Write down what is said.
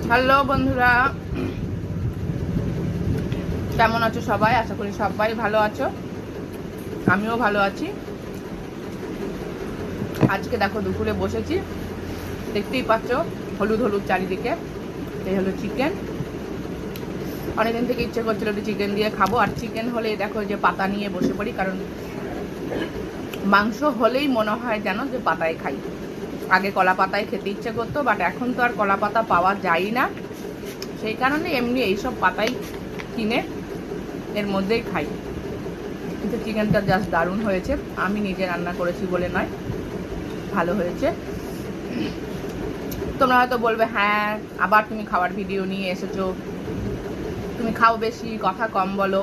Hello বন্ধুরা, কেমন আছো সবাই? আশা করি সবাই ভালো আছো, আমিও ভালো আছি। আজকে দেখো দুপুরে বসেছি, দেখতেই পাচ্ছ হলুদ হলুদ চারিদিকে। এই হলো চিকেন। অনেকদিন থেকে ইচ্ছে করছিল একটু চিকেন দিয়ে খাবো, আর চিকেন হলে দেখো যে পাতা নিয়ে বসে পড়ি, কারণ মাংস হলেই মনে হয় যেন যে পাতায় খাই। আগে কলা পাতায় খেতে ইচ্ছে করতো, বাট এখন তো আর কলা পাতা পাওয়া যায় না, সেই কারণে এমনি এইসব পাতাই কিনে এর মধ্যেই খাই। কিন্তু চিকেনটা জাস্ট দারুণ হয়েছে, আমি নিজে রান্না করেছি বলে নয়, ভালো হয়েছে। তোমরা হয়তো বলবে হ্যাঁ আবার তুমি খাওয়ার ভিডিও নিয়ে এসেছো, তুমি খাও বেশি, কথা কম বলো।